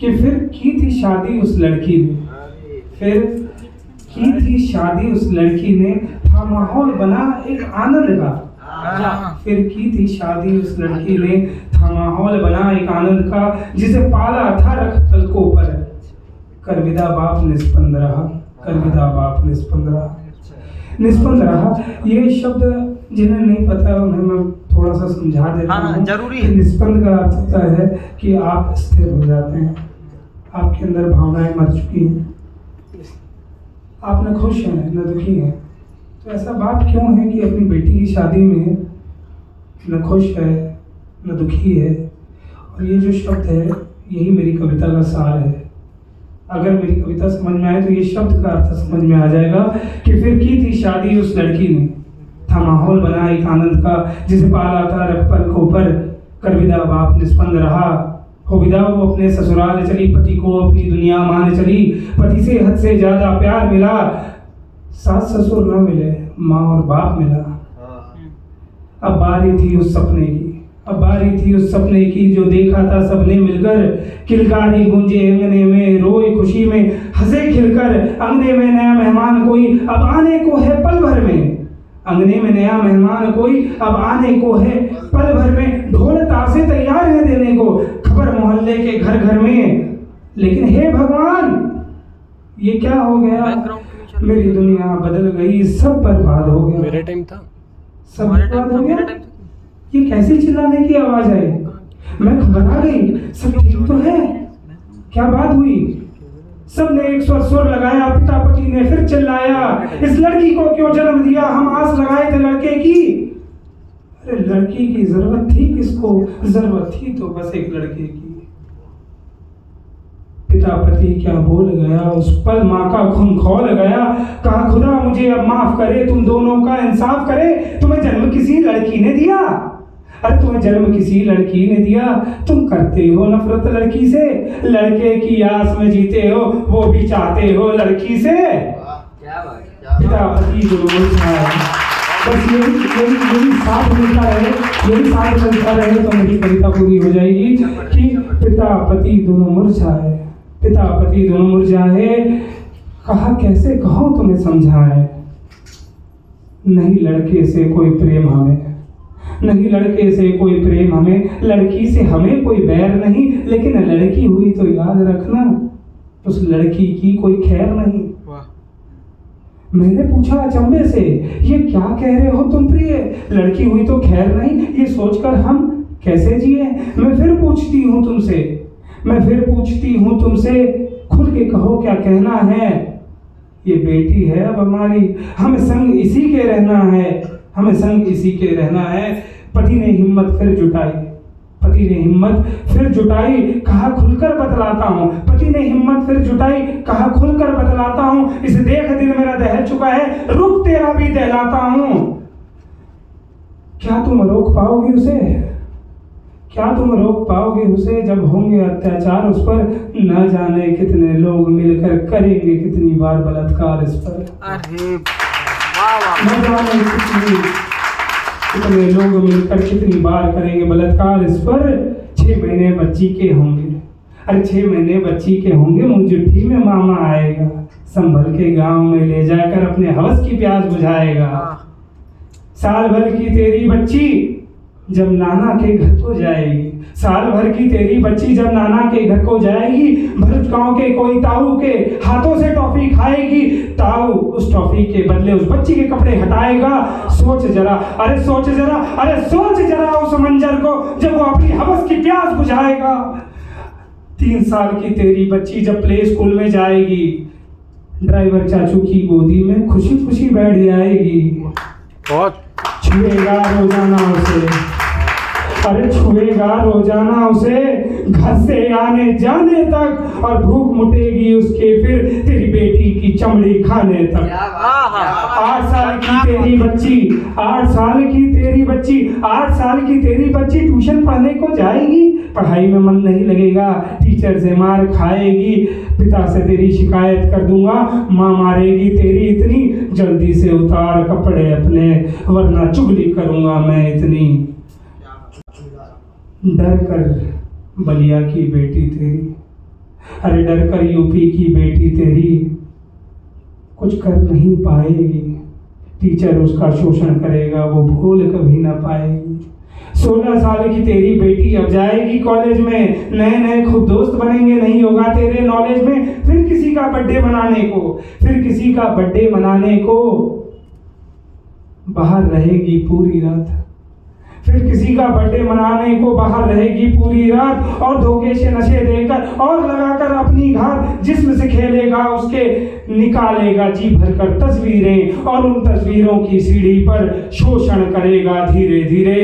कि फिर की थी शादी उस लड़की ने, फिर की थी शादी उस लड़की ने, था माहौल बना एक आनंद का। फिर की थी शादी उस लड़की ने, था माहौल बना एक आनंद का, जिसे पाला था रख पलकों पर, कर विदा बाप निस्पंद रहा, कर विदा बाप निस्पंद रहा, निस्पंद रहा। ये शब्द जिन्हें नहीं पता उन्हें मैं थोड़ा सा समझा देता हूँ। जरूरी है। निस्पंद का अर्थ होता है कि आप स्थिर हो जाते हैं, आपके अंदर भावनाएं मर चुकी हैं, आप न खुश हैं न दुखी हैं। तो ऐसा बात क्यों है कि अपनी बेटी की शादी में न खुश है न दुखी है? और ये जो शब्द है यही मेरी कविता का सार है। अगर मेरी कविता समझ में आए तो ये शब्द का अर्थ समझ में आ जाएगा कि फिर की थी शादी उस लड़की ने, था माहौल बना एक आनंद का, जिसे पाला था रख पलकों पर, कर विदा बाप निस्पंद रहा। हो विदा वो अपने ससुराल चली, पति को अपनी दुनिया मान चली, पति से हद से ज्यादा प्यार मिला, सास ससुर न मिले माँ और बाप मिला। अब बारी थी उस सपने की, अब बारी थी उस सपने की, जो देखा था सबने मिलकर, किलकारी गूंजे अंगने में, रोए खुशी में, हंसे खिलकर, अंगने में नया मेहमान कोई अब आने को है पल भर में, अंगने में नया मेहमान कोई अब आने को है पल भर में, ढोल ताशे तैयार है देने को, खबर मोहल्ले के घर घर में। लेकिन हे भगवान ये क्या हो गया, मेरी दुनिया बदल गई, सब बर्बाद हो गया। मेरे टाइम था, सब बर्बाद हो गया। ये कैसी चिल्लाने की आवाज आई? मैं घबरा गई, सब ठीक तो है? क्या बात हुई? सबने एक स्वर लगाया, पिता पति ने फिर चिल्लाया, इस लड़की को क्यों जन्म दिया, हम आस लगाए थे लड़के की। अरे लड़की की जरूरत थी किसको? जरूरत थी तो बस एक लड़के की। पिता पति क्या बोल गया, उस पल माँ का खून खौल गया, कहा खुदा मुझे अब माफ करे, तुम दोनों का इंसाफ करे, तुम्हें जन्म किसी लड़की ने दिया, अरे तुम्हें जन्म किसी लड़की ने दिया, तुम करते हो नफरत लड़की से, लड़के की आस में जीते हो, वो भी चाहते हो लड़की से। पिता पति दोनों बस यही साथ मिलता रहे, यही साथ चलता रहे तो मेरी कविता पूरी हो जाएगी कि पिता पति दोनों मुरझाए, पिता पति दोनों मुरझाए, कहा कैसे कहो तुम्हें समझाए, नहीं लड़के से कोई प्रेम हमें, नहीं लड़के से कोई प्रेम हमें, लड़की से हमें कोई बैर नहीं, लेकिन लड़की हुई तो याद रखना उस लड़की की कोई खैर नहीं। मैंने पूछा अचंभे से, ये क्या कह रहे हो तुम प्रिय, लड़की हुई तो खैर नहीं, ये सोचकर हम कैसे जिए। मैं फिर पूछती हूँ तुमसे, मैं फिर पूछती हूँ तुमसे, खुल के कहो क्या कहना है, ये बेटी है अब हमारी, हमें संग इसी के रहना है, हमें संग इसी के रहना है। पति ने हिम्मत फिर जुटाई, पति ने हिम्मत फिर जुटाई, कहा खुलकर बतलाता हूँ, पति ने हिम्मत फिर जुटाई, कहा खुलकर बतलाता हूँ, इसे देख दिल मेरा दहल चुका है, रुक तेरा भी दहलाता हूँ। क्या तुम रोक पाओगे उसे, क्या तुम रोक पाओगे उसे, जब होंगे अत्याचार उस पर, न जाने कितने लोग मिलकर करेंगे कितनी बार बलात्कार इस पर। न जाने कितने लोग मिलकर कितनी बार करेंगे बलात्कार इस पर। 6 महीने बच्ची के होंगे, अरे 6 महीने बच्ची के होंगे, मुंजुट्ठी में मामा आएगा, संभल के गांव में ले जाकर अपने हवस की प्यास बुझाएगा। साल भर की तेरी बच्ची जब नाना के घर को जाएगी, साल भर की तेरी बच्ची जब नाना के घर को जाएगी, भरूच गांव के कोई ताऊ के हाथों से टॉफी खाएगी, ताऊ उस टॉफी के बदले उस बच्ची के कपड़े हटाएगा। सोच जरा, अरे सोच जरा, अरे सोच जरा उस मंजर को जब वो अपनी हवस की प्यास बुझाएगा। 3 साल की तेरी बच्ची जब प्ले स्कूल में जाएगी, ड्राइवर चाचू की गोदी में खुशी खुशी बैठ जाएगी। छुएगा रोजाना उसे, अरे छुएगा रोजाना उसे, घर से आने जाने तक, और भूख मुटेगी उसके फिर तेरी बेटी की चमड़ी खाने तक। 8 साल की तेरी बच्ची, 8 साल की तेरी बच्ची, 8 साल की तेरी बच्ची ट्यूशन पढ़ने को जाएगी, पढ़ाई में मन नहीं लगेगा, टीचर से मार खाएगी, पिता से तेरी शिकायत कर दूंगा, माँ मारेगी तेरी इतनी, जल्दी से उतार कपड़े अपने वरना चुगली करूंगा मैं इतनी। डर कर बलिया की बेटी तेरी, अरे डर कर यूपी की बेटी तेरी कुछ कर नहीं पाएगी, टीचर उसका शोषण करेगा वो भूल कभी ना पाएगी। 16 साल की तेरी बेटी अब जाएगी कॉलेज में, नए नए खुद दोस्त बनेंगे, नहीं होगा तेरे नॉलेज में, फिर किसी का बर्थडे मनाने को बाहर रहेगी पूरी रात, फिर किसी का बर्थडे मनाने को बाहर रहेगी पूरी रात, और धोखे से नशे देकर और लगाकर अपनी घात जिस्म से खेलेगा, उसके निकालेगा जी भरकर तस्वीरें, और उन तस्वीरों की सीढ़ी पर शोषण करेगा धीरे धीरे।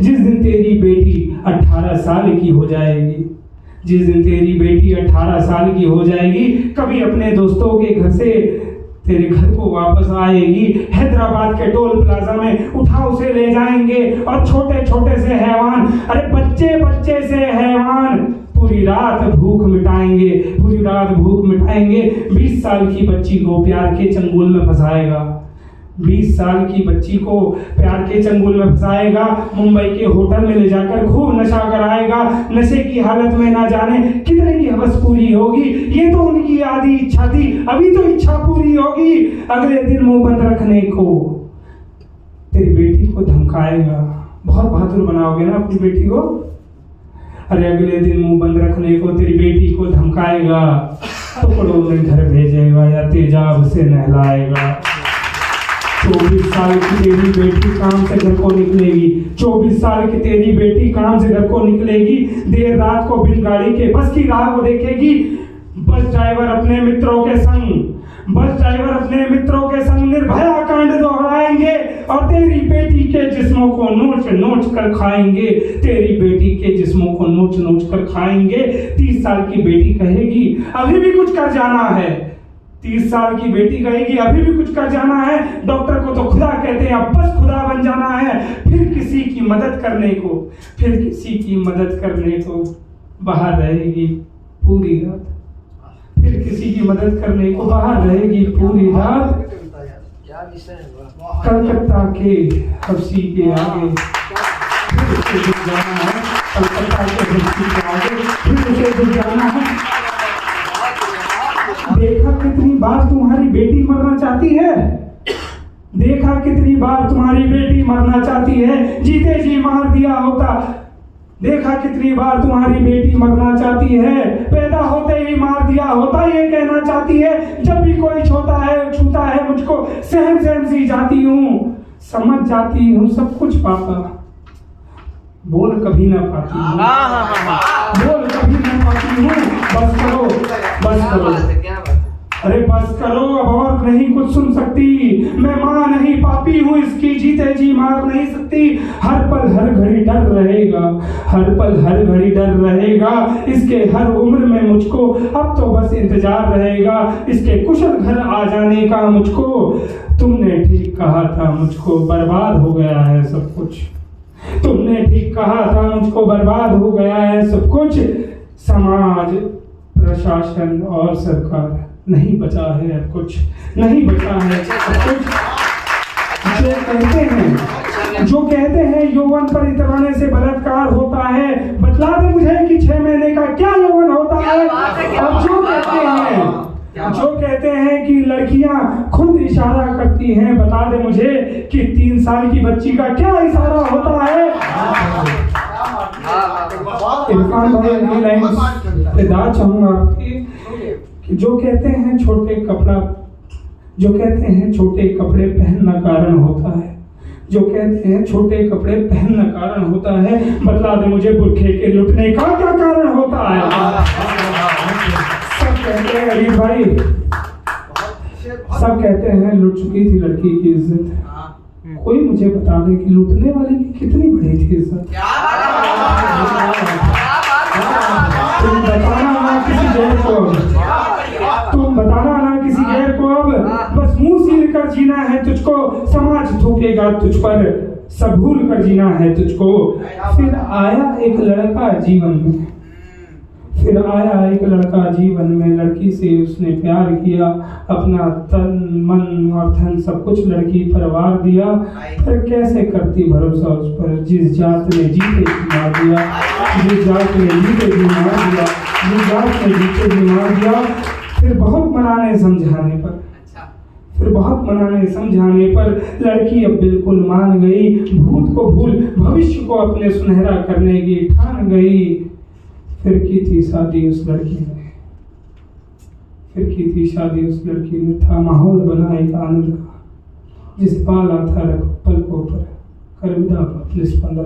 जिस दिन तेरी बेटी 18 साल की हो जाएगी, कभी अपने दोस्तों के घर से तेरे घर को वापस आएगी, हैदराबाद के टोल प्लाजा में उठा उसे ले जाएंगे, और छोटे छोटे से हैवान, अरे बच्चे से हैवान पूरी रात भूख मिटाएंगे। 20 साल की बच्ची को प्यार के चंगुल में फंसाएगा, 20 साल की बच्ची को प्यार के चंगुल में फंसाएगा, मुंबई के होटल में ले जाकर खूब नशा कराएगा, नशे की हालत में ना जाने कितने की हवस पूरी होगी, ये तो उनकी आधी इच्छा थी, अभी तो इच्छा पूरी होगी। अगले दिन मुंह बंद रखने को तेरी बेटी को धमकाएगा, बहुत बहादुर बनाओगे ना अपनी बेटी को, अरे अगले दिन मुंह बंद रखने को तेरी बेटी को धमकाएगा, टुकड़ों में घर भेजेगा या तेजाब से नहलाएगा। 24 साल की तेरी बेटी काम से घर को निकलेगी, 24 साल की तेरी बेटी काम से घर को निकलेगी, देर रात को बिन गाड़ी के बस की राह को देखेगी, बस ड्राइवर अपने मित्रों के संग निर्भया कांड दोहराएंगे, और तेरी बेटी के जिस्मों को नोच कर खाएंगे, 30 साल की बेटी कहेगी अभी भी कुछ कर जाना है, 30 साल की बेटी कहेगी अभी भी कुछ कर जाना है, डॉक्टर को तो खुदा कहते हैं, अब बस खुदा बन जाना है, फिर किसी की मदद करने को बाहर रहेगी पूरी रात, कलकत्ता के हफ्सी के आगे फिर उसे जाना है, देखा कितनी बार तुम्हारी बेटी मरना चाहती है, जीते जी मार दिया होता, देखा कितनी बार तुम्हारी बेटी मरना चाहती है, पैदा होते ही मार दिया होता, ये कहना चाहती है, जब भी कोई छूता है मुझको सहम सी जाती हूँ, समझ जाती हूँ सब कुछ पापा, बोल कभी ना पाती हूँ, बस करो, अरे बस करो, अब और नहीं कुछ सुन सकती, मैं माँ नहीं पापी हूँ इसकी, जीते जी मार नहीं सकती, हर पल हर घड़ी डर रहेगा, इसके हर उम्र में मुझको अब तो बस इंतजार रहेगा, इसके कुशल घर आ जाने का मुझको, तुमने ठीक कहा था मुझको बर्बाद हो गया है सब कुछ, समाज प्रशासन और सरकार नहीं बचा है अब कुछ, जो कहते हैं यौवन पर इतराने से बलात्कार होता है, बतला दे मुझे कि 6 महीने का क्या यौवन होता है, और जो कहते हैं कि लड़कियां खुद इशारा करती हैं, बता दे मुझे कि 3 साल की बच्ची का क्या इशारा होता है। इरफान भाई चाहूंगा आपकी कि जो कहते हैं छोटे कपड़े पहनना कारण होता है, बतला दे मुझे बुरखे के लुटने का क्या कारण होता है। सब कहते हैं अली भाई, सब कहते हैं लुट चुकी थी लड़की की इज्जत, कोई मुझे बता दे कि लूटने वाले की कितनी बड़ी थी इज्जत। तुम बताना ना किसी गैर को अब बस मुंह सील कर जीना है तुझको, समाज थूकेगा तुझ पर, सब भूल कर जीना है तुझको। फिर आया एक लड़का जीवन में, फिर आया एक लड़का जीवन में, लड़की से उसने प्यार किया, अपना तन मन और धन सब कुछ लड़की पर वार दिया। फिर कैसे करती भरोसा उस पर, जिस जात ने जीते जी मार दिया, जिस जात ने जीते जी मार दिया, जिस जात ने जीते जी मार दिया। फिर बहुत मनाने समझाने पर, फिर बहुत मनाने समझाने पर लड़की अब बिल्कुल मान गई। भूत को भूल भविष्य को अपने सुनहरा करने की ठान गई। फिर की थी शादी उस लड़की ने, फिर की थी शादी उस लड़की ने। था माहौल बना एक आनंद का, जिस पाला था रख पलकों पर, कर विदा अपने स्पंदन।